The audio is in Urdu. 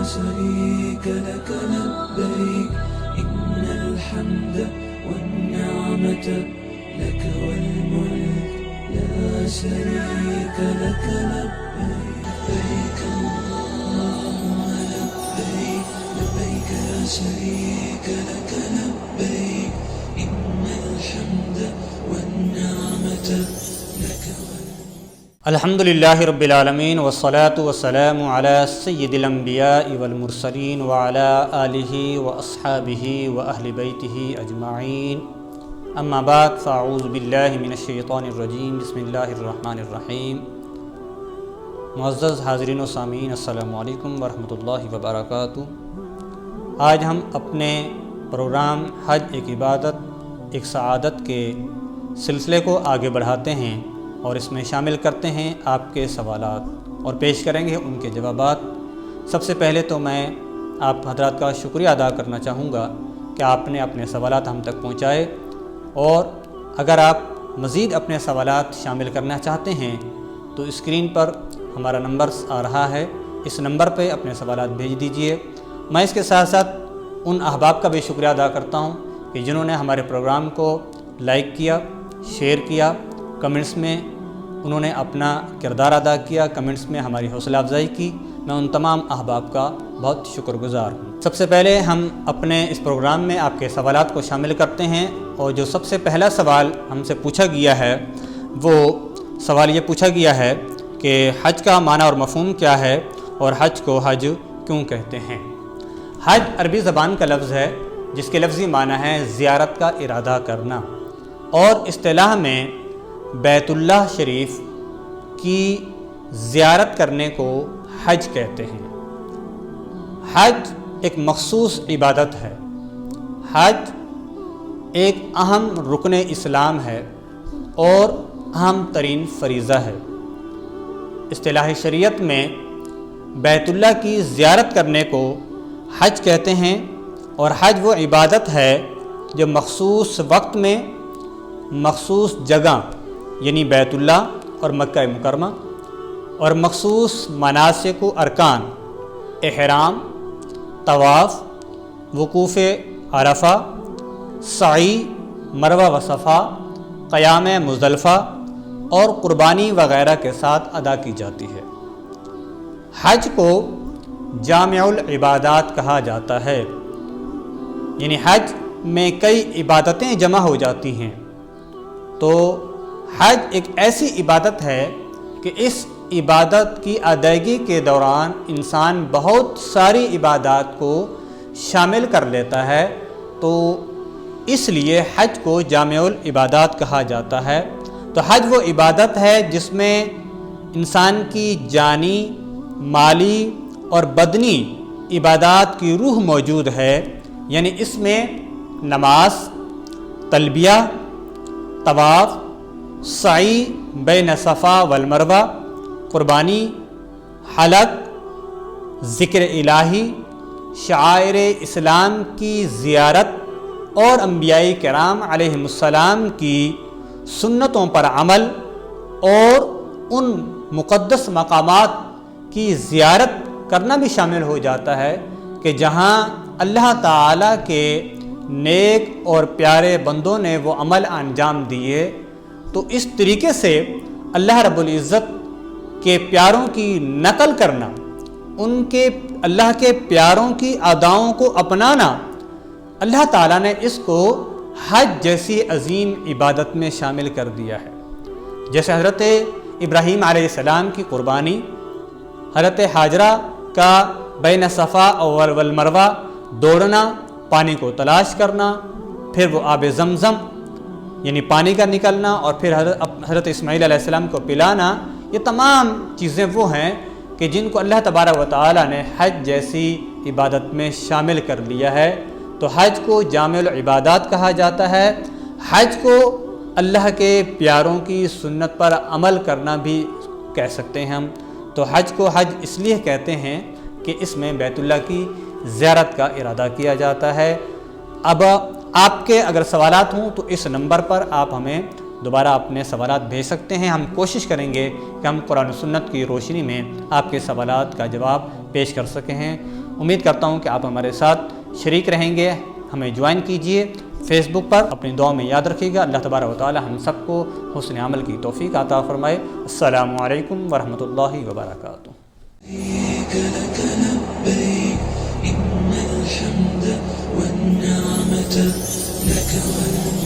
شريك لك لبيك إن الحمد والنعمة لك والملك لا شريك لك لبيك لبيك اللهم لبيك لبيك لا شريك لك لبيك إن الحمد والنعمة لك الحمد للہ رب العالمین والصلاة والسلام علی سید الانبیاء والمرسلین وعلی آلہ واصحابہ واہل بیتہ اجمعین اما بعد فاعوذ باللہ من الشیطان الرجیم بسم اللہ الرحمن الرحیم۔ معزز حاضرین و سامعین، السلام علیکم ورحمۃ اللہ وبرکاتہ۔ آج ہم اپنے پروگرام حج ایک عبادت ایک سعادت کے سلسلے کو آگے بڑھاتے ہیں اور اس میں شامل کرتے ہیں آپ کے سوالات اور پیش کریں گے ان کے جوابات۔ سب سے پہلے تو میں آپ حضرات کا شکریہ ادا کرنا چاہوں گا کہ آپ نے اپنے سوالات ہم تک پہنچائے، اور اگر آپ مزید اپنے سوالات شامل کرنا چاہتے ہیں تو اسکرین پر ہمارا نمبر آ رہا ہے، اس نمبر پہ اپنے سوالات بھیج دیجئے۔ میں اس کے ساتھ ساتھ ان احباب کا بھی شکریہ ادا کرتا ہوں کہ جنہوں نے ہمارے پروگرام کو لائک کیا، شیئر کیا، کمنٹس میں انہوں نے اپنا کردار ادا کیا، کمنٹس میں ہماری حوصلہ افزائی کی۔ میں ان تمام احباب کا بہت شکر گزار ہوں۔ سب سے پہلے ہم اپنے اس پروگرام میں آپ کے سوالات کو شامل کرتے ہیں، اور جو سب سے پہلا سوال ہم سے پوچھا گیا ہے وہ سوال یہ پوچھا گیا ہے کہ حج کا معنی اور مفہوم کیا ہے، اور حج کو حج کیوں کہتے ہیں؟ حج عربی زبان کا لفظ ہے جس کے لفظی معنی ہے زیارت کا ارادہ کرنا، اور اصطلاح میں بیت اللہ شریف کی زیارت کرنے کو حج کہتے ہیں۔ حج ایک مخصوص عبادت ہے، حج ایک اہم رکن اسلام ہے اور اہم ترین فریضہ ہے۔ اصطلاح شریعت میں بیت اللہ کی زیارت کرنے کو حج کہتے ہیں، اور حج وہ عبادت ہے جو مخصوص وقت میں مخصوص جگہ یعنی بیت اللہ اور مکہ مکرمہ اور مخصوص مناسک و ارکان احرام، طواف، وقوف عرفہ، سعی مروہ و صفا، قیام مزدلفہ اور قربانی وغیرہ کے ساتھ ادا کی جاتی ہے۔ حج کو جامع العبادات کہا جاتا ہے، یعنی حج میں کئی عبادتیں جمع ہو جاتی ہیں۔ تو حج ایک ایسی عبادت ہے کہ اس عبادت کی ادائیگی کے دوران انسان بہت ساری عبادات کو شامل کر لیتا ہے، تو اس لیے حج کو جامع العبادات کہا جاتا ہے۔ تو حج وہ عبادت ہے جس میں انسان کی جانی، مالی اور بدنی عبادات کی روح موجود ہے، یعنی اس میں نماز، تلبیہ، طواف، سعی بین صفا والمروہ، قربانی، حلق، ذکر الہی، شعائر اسلام کی زیارت اور انبیاء کرام علیہم السلام کی سنتوں پر عمل، اور ان مقدس مقامات کی زیارت کرنا بھی شامل ہو جاتا ہے کہ جہاں اللہ تعالیٰ کے نیک اور پیارے بندوں نے وہ عمل انجام دیے۔ تو اس طریقے سے اللہ رب العزت کے پیاروں کی نقل کرنا، ان کے اللہ کے پیاروں کی اداؤں کو اپنانا، اللہ تعالیٰ نے اس کو حج جیسی عظیم عبادت میں شامل کر دیا ہے۔ جیسے حضرت ابراہیم علیہ السلام کی قربانی، حضرت حاجرہ کا بین صفا والمروہ دوڑنا، پانی کو تلاش کرنا، پھر وہ آب زمزم یعنی پانی کا نکلنا، اور پھر حضرت اسماعیل علیہ السلام کو پلانا، یہ تمام چیزیں وہ ہیں کہ جن کو اللہ تبارک و تعالیٰ نے حج جیسی عبادت میں شامل کر لیا ہے۔ تو حج کو جامع العبادات کہا جاتا ہے۔ حج کو اللہ کے پیاروں کی سنت پر عمل کرنا بھی کہہ سکتے ہیں ہم۔ تو حج کو حج اس لیے کہتے ہیں کہ اس میں بیت اللہ کی زیارت کا ارادہ کیا جاتا ہے۔ اب آپ کے اگر سوالات ہوں تو اس نمبر پر آپ ہمیں دوبارہ اپنے سوالات بھیج سکتے ہیں۔ ہم کوشش کریں گے کہ ہم قرآن و سنت کی روشنی میں آپ کے سوالات کا جواب پیش کر سکیں ہیں۔ امید کرتا ہوں کہ آپ ہمارے ساتھ شریک رہیں گے، ہمیں جوائن کیجئے فیس بک پر، اپنی دعا میں یاد رکھیے گا۔ اللہ تبارک و تعالی ہم سب کو حسن عمل کی توفیق عطا فرمائے۔ السلام علیکم ورحمۃ اللہ وبرکاتہ۔ لبيك لك لبيك إن الحمد والنعمة لك والملك